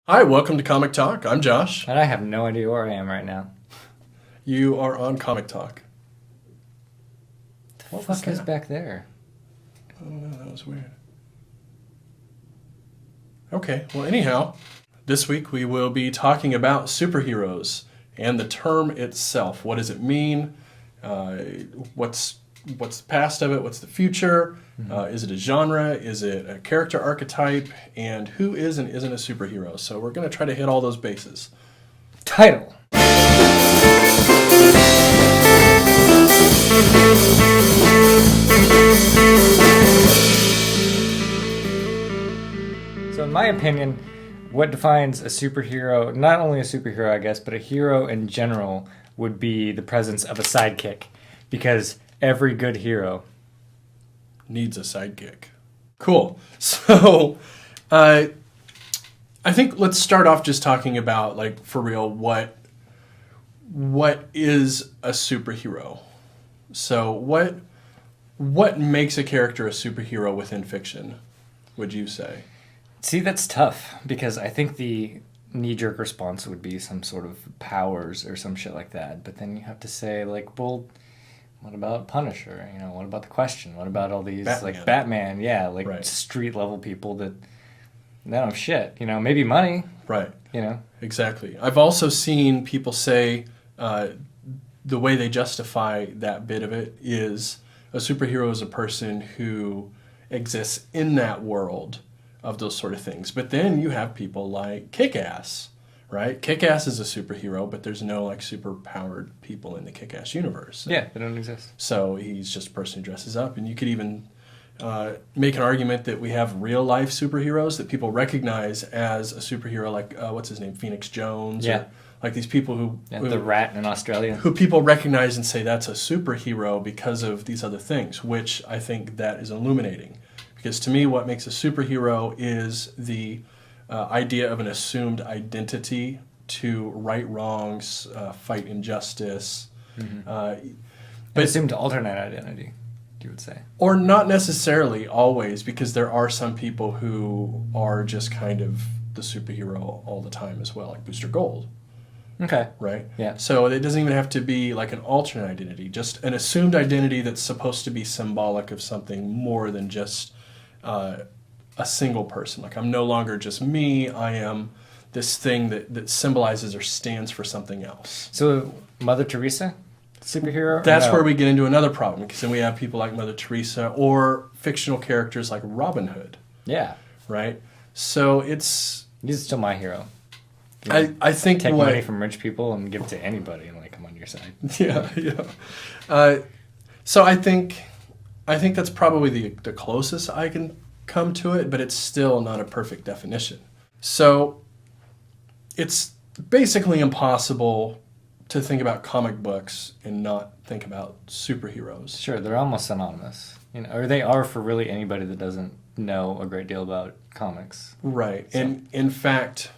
Hi, welcome to Comic Talk. I'm Josh. And I have no idea where I am right now. You are on Comic Talk. What the fuck is back there? I don't know, that was weird. Okay, well, anyhow, this week we will be talking about superheroes and the term itself. What does it mean? What's the past of it? What's the future? Is it a genre? Is it a character archetype? And who is and isn't a superhero? So we're going to try to hit all those bases. Title. So in my opinion, what defines a superhero, not only a superhero I guess, but a hero in general, would be the presence of a sidekick. Because every good hero needs a sidekick. Cool. So I think let's start off just talking about, like, for real, what is a superhero? So what makes a character a superhero within fiction, would you say? See, that's tough, because I think the knee-jerk response would be some sort of powers or some shit like that. But then you have to say, like, well, what about Punisher? You know, what about The Question? What about all these, like, Batman? Yeah, like, right. Street-level people that they don't have shit. You know, maybe money. Right. You know? Exactly. I've also seen people say the way they justify that bit of it is a superhero is a person who exists in that world of those sort of things. But then you have people like Kick-Ass, right? Kick-Ass is a superhero, but there's no, like, super-powered people in the Kick-Ass universe. Yeah, they don't exist. So he's just a person who dresses up. And you could even make an argument that we have real-life superheroes that people recognize as a superhero, like, what's his name, Phoenix Jones? Yeah. Or, like, these people who the rat in Australia. Who people recognize and say that's a superhero because of these other things, which I think that is illuminating. Because to me, what makes a superhero is the idea of an assumed identity to right wrongs, fight injustice. Mm-hmm. But assumed alternate identity, you would say. Or not necessarily always, because there are some people who are just kind of the superhero all the time as well, like Booster Gold. Okay. Right? Yeah. So it doesn't even have to be like an alternate identity, just an assumed identity that's supposed to be symbolic of something more than just a single person. Like, I'm no longer just me, I am this thing that symbolizes or stands for something else. So Mother Teresa, superhero? That's where we get into another problem, because then we have people like Mother Teresa or fictional characters like Robin Hood. Yeah. Right? So it's... He's still my hero. I think take money from rich people and give it to anybody and, like, I'm on your side. Yeah, yeah. So I think that's probably the closest I can come to it, but it's still not a perfect definition. So it's basically impossible to think about comic books and not think about superheroes. Sure, they're almost synonymous. You know, or they are for really anybody that doesn't know a great deal about comics. Right. So. And in fact,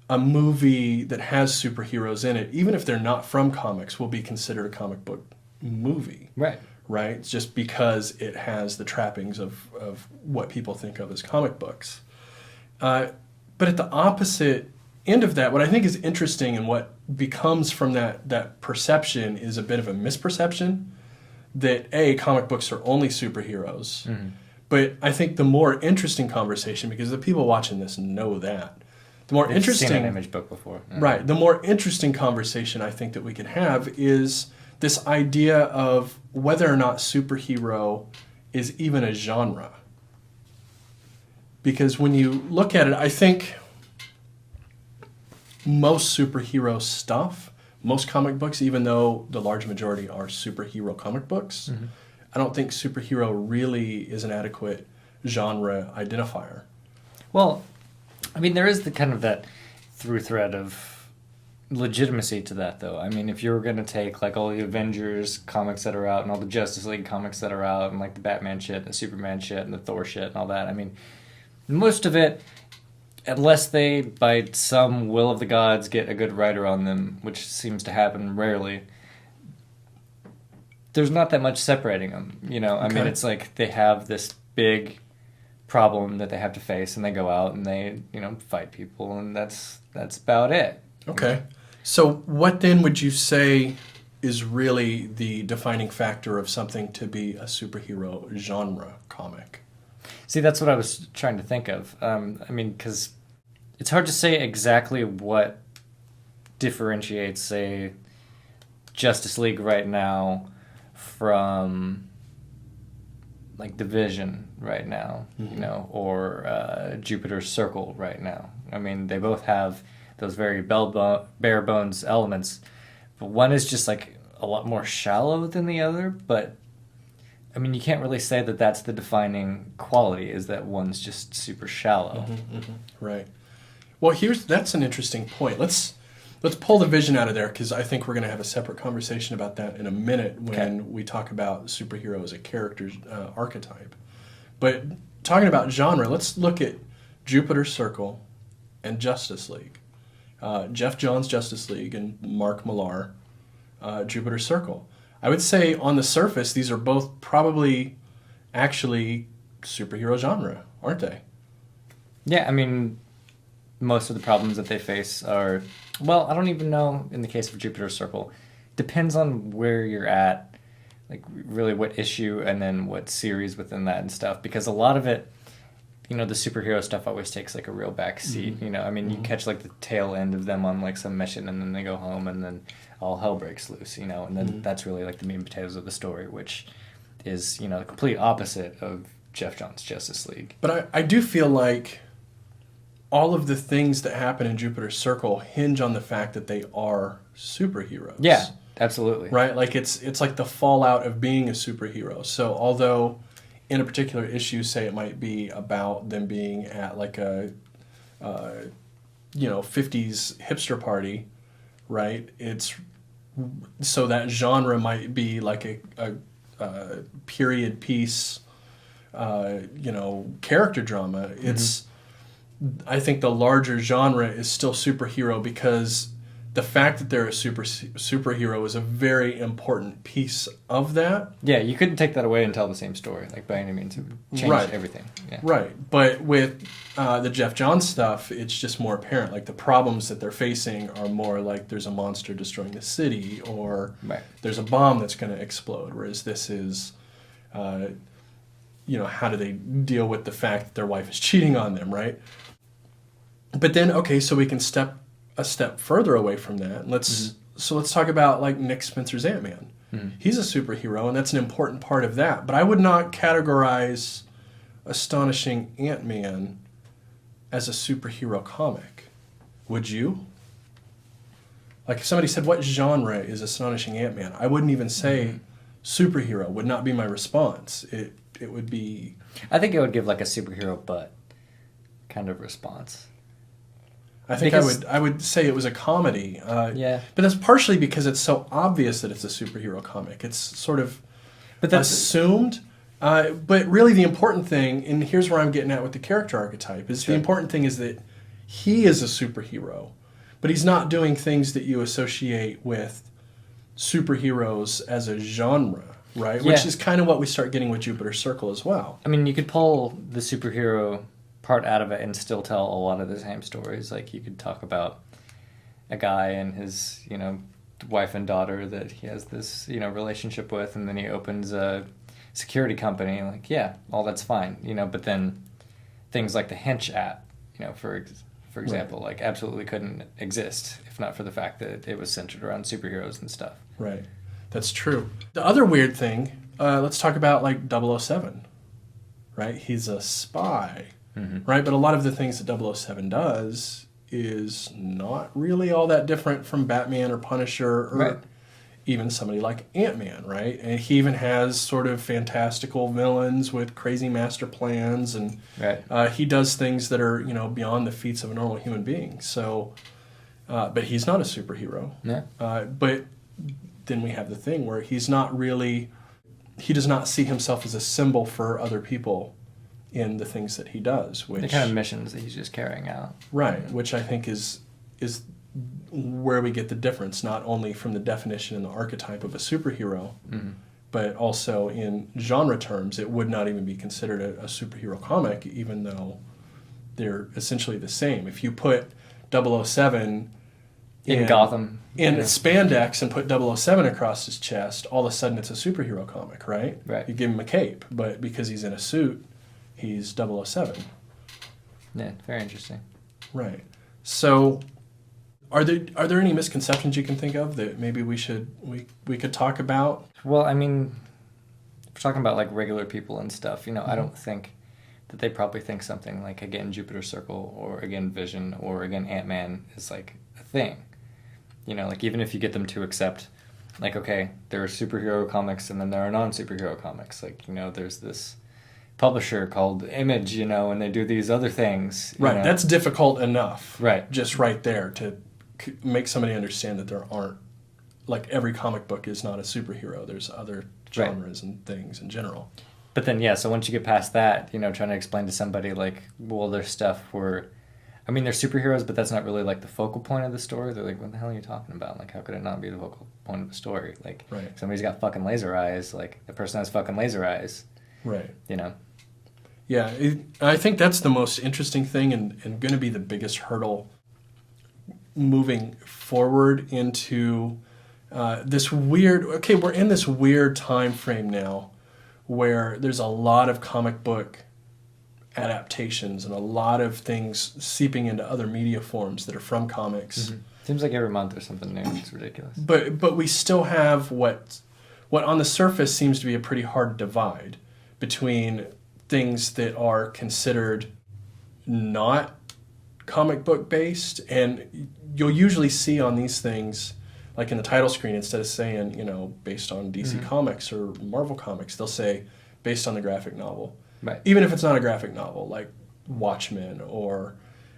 a movie that has superheroes in it, even if they're not from comics, will be considered a comic book movie. Right. Right? It's just because it has the trappings of what people think of as comic books. But at the opposite end of that, what I think is interesting and what becomes from that perception is a bit of a misperception that, A, comic books are only superheroes. Mm-hmm. But I think the more interesting conversation, because the people watching this know that, the more interesting... seen an Image book before. Yeah. Right. The more interesting conversation I think that we can have is this idea of whether or not superhero is even a genre. Because when you look at it, I think most superhero stuff, most comic books, even though the large majority are superhero comic books, mm-hmm. I don't think superhero really is an adequate genre identifier. Well, I mean, there is the kind of that through thread of legitimacy to that, though. I mean, if you were going to take, like, all the Avengers comics that are out and all the Justice League comics that are out and, like, the Batman shit and the Superman shit and the Thor shit and all that, I mean, most of it, unless they, by some will of the gods, get a good writer on them, which seems to happen rarely, there's not that much separating them, you know? I mean, it's like they have this big problem that they have to face, and they go out and they, fight people, and that's about it. Okay. So what then would you say is really the defining factor of something to be a superhero genre comic? See, that's what I was trying to think of. Because it's hard to say exactly what differentiates, say, Justice League right now from like Division right now, or Jupiter's Circle right now. I mean, they both have those very bare bones elements, but one is just like a lot more shallow than the other. But I mean, you can't really say that that's the defining quality, is that one's just super shallow. Right. Well, that's an interesting point. Let's pull the Vision out of there, because I think we're going to have a separate conversation about that in a minute when we talk about superhero as a character's archetype. But talking about genre, let's look at Jupiter's Circle and Justice League. Jeff Johns' Justice League and Mark Millar, Jupiter's Circle. I would say on the surface, these are both probably actually superhero genre, aren't they? Yeah, I mean, most of the problems that they face are, well, I don't even know in the case of Jupiter's Circle. Depends on where you're at, like really what issue and then what series within that and stuff. Because a lot of it, the superhero stuff always takes like a real back seat. You catch like the tail end of them on like some mission, and then they go home, and then all hell breaks loose, and then that's really like the meat and potatoes of the story, which is, the complete opposite of Jeff Johns' Justice League. But I do feel like all of the things that happen in Jupiter's Circle hinge on the fact that they are superheroes. Yeah, absolutely. Right? Like it's like the fallout of being a superhero. So although in a particular issue, say it might be about them being at like a 50s hipster party, right? It's so that genre might be like a period piece, character drama. It's I think the larger genre is still superhero, because the fact that they're a superhero is a very important piece of that. Yeah, you couldn't take that away and tell the same story, like by any means. It would change everything. Yeah. Right. But with the Jeff Johns stuff, it's just more apparent. Like the problems that they're facing are more like there's a monster destroying the city, or there's a bomb that's going to explode. Whereas this is, how do they deal with the fact that their wife is cheating on them, right? But then, okay, so we can step a step further away from that. Let's talk about like Nick Spencer's Ant-Man. He's a superhero, and that's an important part of that. But I would not categorize Astonishing Ant-Man as a superhero comic. Would you? Like if somebody said, what genre is Astonishing Ant-Man? I wouldn't even say superhero. Would not be my response. It would be... I think it would give like a superhero but kind of response. I think I would say it was a comedy. Yeah. But that's partially because it's so obvious that it's a superhero comic. It's sort of assumed. But really the important thing, and here's where I'm getting at with the character archetype, is the important thing is that he is a superhero, but he's not doing things that you associate with superheroes as a genre, right? Yeah. Which is kind of what we start getting with Jupiter's Circle as well. I mean, you could pull the superhero part out of it and still tell a lot of the same stories. Like you could talk about a guy and his, wife and daughter that he has this, relationship with, and then he opens a security company. Like, yeah, all that's fine, but then things like the Hench app, for example, like absolutely couldn't exist if not for the fact that it was centered around superheroes and stuff. Right. That's true. The other weird thing, let's talk about like 007, right? He's a spy. Right, but a lot of the things that 007 does is not really all that different from Batman or Punisher or even somebody like Ant-Man, right? And he even has sort of fantastical villains with crazy master plans, and he does things that are, beyond the feats of a normal human being. So, but he's not a superhero. Yeah. But then we have the thing where he does not see himself as a symbol for other people in the things that he does, which the kind of missions that he's just carrying out, right? Which I think is where we get the difference, not only from the definition and the archetype of a superhero, but also in genre terms, it would not even be considered a superhero comic, even though they're essentially the same. If you put 007 In Gotham. in spandex and put 007 across his chest, all of a sudden it's a superhero comic, right? Right. You give him a cape, but because he's in a suit, he's 007. Yeah, very interesting. Right. So, are there any misconceptions you can think of that maybe we could talk about? Well, I mean, if we're talking about like regular people and stuff, you know, I don't think that they probably think something like, again, Jupiter Circle, or again, Vision, or again, Ant-Man is like a thing. You know, like even if you get them to accept, like, okay, there are superhero comics and then there are non-superhero comics. Like, you know, there's this publisher called Image, you know, and they do these other things. Right. know. That's difficult enough. Right. Just right there to make somebody understand that there aren't, like, every comic book is not a superhero. There's other genres and things in general. But then, yeah, so once you get past that, you know, trying to explain to somebody, like, well, there's stuff where, I mean, they're superheroes, but that's not really, like, the focal point of the story. They're like, what the hell are you talking about? Like, how could it not be the focal point of the story? Like, somebody's got fucking laser eyes. Like, the person has fucking laser eyes. Right. You know? Yeah, I think that's the most interesting thing and going to be the biggest hurdle moving forward into this weird... Okay, we're in this weird time frame now where there's a lot of comic book adaptations and a lot of things seeping into other media forms that are from comics. Mm-hmm. Seems like every month there's something new. It's ridiculous. But we still have what on the surface seems to be a pretty hard divide between things that are considered not comic book based, and you'll usually see on these things, like in the title screen, instead of saying, you know, based on DC Comics or Marvel Comics, they'll say based on the graphic novel. Right. Even if it's not a graphic novel, like Watchmen or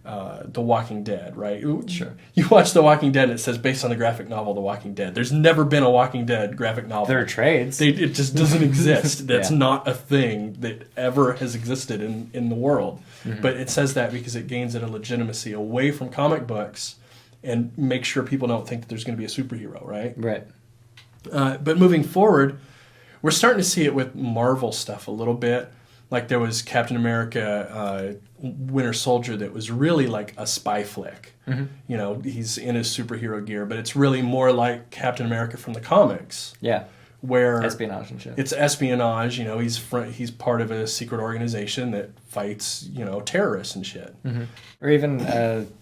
The Walking Dead, right? Sure. You watch The Walking Dead and it says based on the graphic novel The Walking Dead. There's never been a Walking Dead graphic novel. There are trades. It just doesn't exist. That's Yeah. not a thing that ever has existed in the world. Mm-hmm. But it says that because it gains it a legitimacy away from comic books and makes sure people don't think that there's going to be a superhero, right? Right. But moving forward, we're starting to see it with Marvel stuff a little bit. Like there was Captain America, Winter Soldier, that was really like a spy flick. Mm-hmm. You know, he's in his superhero gear, but it's really more like Captain America from the comics. Yeah. Where espionage and shit. It's espionage. You know, he's part of a secret organization that fights, you know, terrorists and shit. Mm-hmm. Or even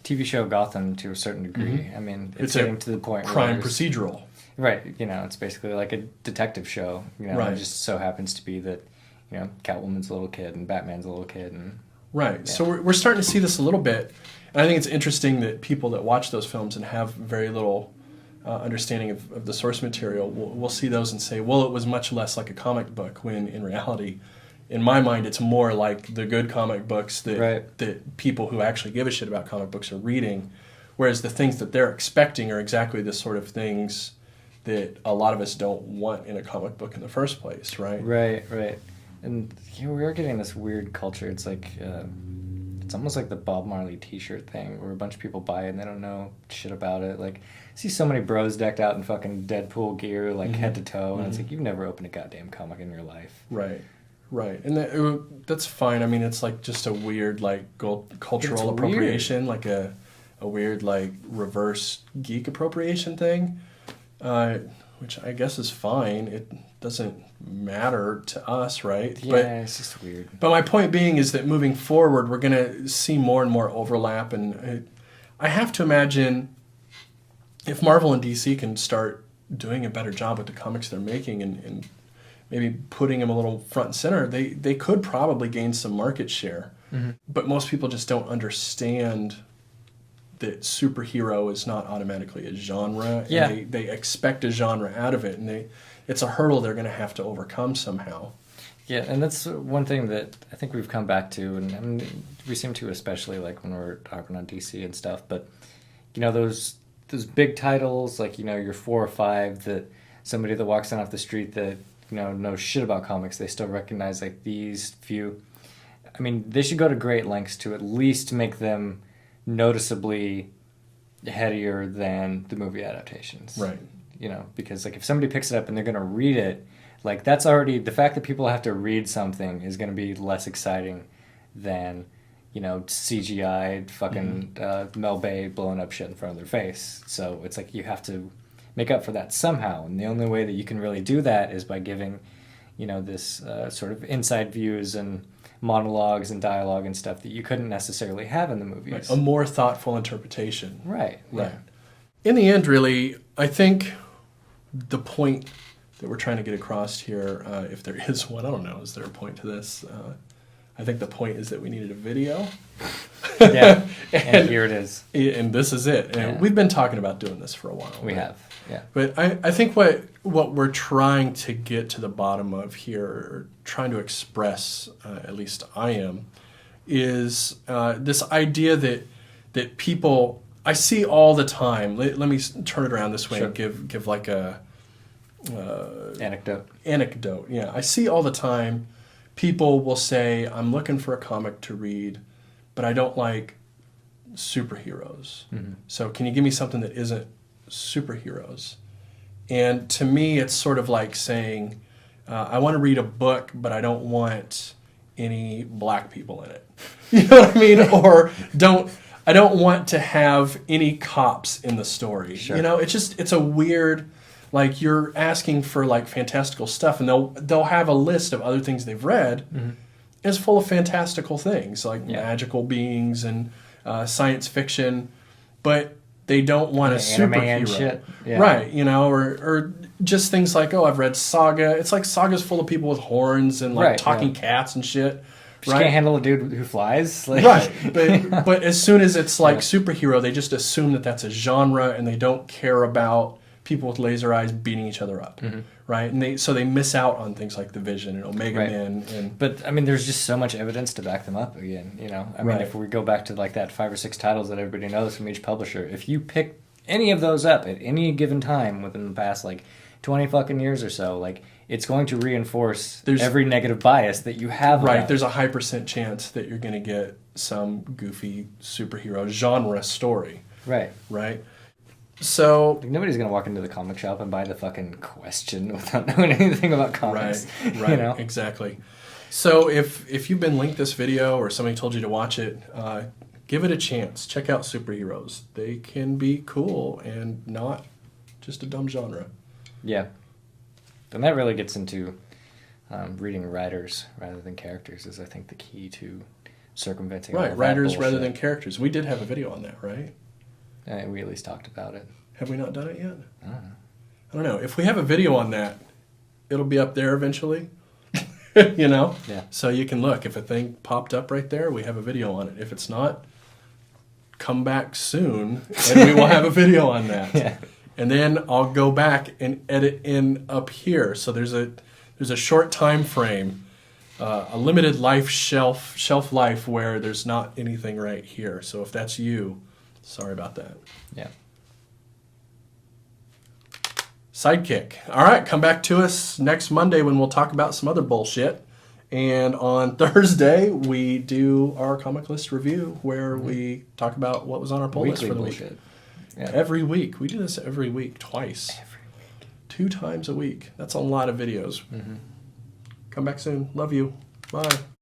TV show Gotham to a certain degree. Mm-hmm. I mean, it's getting to the point crime where procedural. Right. You know, it's basically like a detective show. You know, it just so happens to be that, you know, Catwoman's a little kid and Batman's a little kid. And right. Yeah. So we're starting to see this a little bit. And I think it's interesting that people that watch those films and have very little understanding of the source material will see those and say, well, it was much less like a comic book, when in reality, in my mind, it's more like the good comic books that people who actually give a shit about comic books are reading, whereas the things that they're expecting are exactly the sort of things that a lot of us don't want in a comic book in the first place, right? Right. And you know, we are getting this weird culture. It's like, it's almost like the Bob Marley t-shirt thing, where a bunch of people buy it and they don't know shit about it. Like, I see so many bros decked out in fucking Deadpool gear, like head to toe, and it's like, you've never opened a goddamn comic in your life. Right. And that's fine. I mean, it's like just a weird, like, cultural appropriation, like a weird, like, reverse geek appropriation thing, which I guess is fine. It doesn't matter to us, right? Yeah, it's just weird. But my point being is that moving forward, we're going to see more and more overlap, and I have to imagine if Marvel and DC can start doing a better job with the comics they're making and maybe putting them a little front and center, they could probably gain some market share. Mm-hmm. But most people just don't understand that superhero is not automatically a genre. Yeah. And they expect a genre out of it, and it's a hurdle they're going to have to overcome somehow. Yeah, and that's one thing that I think we've come back to, and I mean, we seem to, especially like when we're talking on DC and stuff, but you know, those big titles, like, you know, your 4 or 5 that somebody that walks in off the street that, you know, knows shit about comics, they still recognize, like, these few. I mean, they should go to great lengths to at least make them noticeably headier than the movie adaptations. Right. You know, because, like, if somebody picks it up and they're going to read it, Like, that's already, the fact that people have to read something is going to be less exciting than, you know, CGI fucking Mel Bay blowing up shit in front of their face. So it's like you have to make up for that somehow. And the only way that you can really do that is by giving, you know, this sort of inside views and monologues and dialogue and stuff that you couldn't necessarily have in the movies. Right. A more thoughtful interpretation. Right. Right. In the end, really, I think the point that we're trying to get across here, if there is one, I don't know, is there a point to this? I think the point is that we needed a video. Yeah, and here it is. And this is it. And we've been talking about doing this for a while. We have, yeah. But I think what we're trying to get to the bottom of here, or trying to express, at least I am, is this idea that people, I see all the time, let me turn it around this way and give like a... Anecdote, yeah. I see all the time people will say, I'm looking for a comic to read, but I don't like superheroes. Mm-hmm. So can you give me something that isn't superheroes? And to me, it's sort of like saying, I want to read a book, but I don't want any black people in it. You know what I mean? Or I don't want to have any cops in the story. Sure. You know, it's a weird... Like, you're asking for, like, fantastical stuff, and they'll have a list of other things they've read. Mm-hmm. It's full of fantastical things, like magical beings and science fiction, but they don't want a superhero. And shit. Yeah. Right, you know, or just things like, oh, I've read Saga. It's like Saga's full of people with horns and, like, talking cats and shit. You can't handle a dude who flies. Like. Right, but as soon as it's, like, superhero, they just assume that that's a genre, and they don't care about people with laser eyes beating each other up, right? And they miss out on things like the Vision and Omega Man. But I mean, there's just so much evidence to back them up again. You know, I mean, if we go back to like that 5 or 6 titles that everybody knows from each publisher, if you pick any of those up at any given time within the past like 20 fucking years or so, like it's going to reinforce every negative bias that you have. Right. There's a high % chance that you're going to get some goofy superhero genre story. Right. Right. So like, nobody's gonna walk into the comic shop and buy the fucking Question without knowing anything about comics. Right, you know? Exactly. So if you've been linked this video or somebody told you to watch it, give it a chance. Check out superheroes. They can be cool and not just a dumb genre. Yeah, and that really gets into reading writers rather than characters is I think the key to circumventing. Right, writers rather than characters. We did have a video on that, right? We at least talked about it. Have we not done it yet? I don't know. If we have a video on that, it'll be up there eventually. You know? Yeah. So you can look. If a thing popped up right there, we have a video on it. If it's not, come back soon, and we will have a video on that. Yeah. And then I'll go back and edit in up here. So there's a short time frame, a limited shelf life where there's not anything right here. So if that's you... Sorry about that. Yeah. Sidekick. All right, come back to us next Monday when we'll talk about some other bullshit. And on Thursday, we do our comic list review where we talk about what was on our pull list for the week. Yeah. Every week. We do this every week, twice. Every week. 2 times a week. That's a lot of videos. Come back soon. Love you. Bye.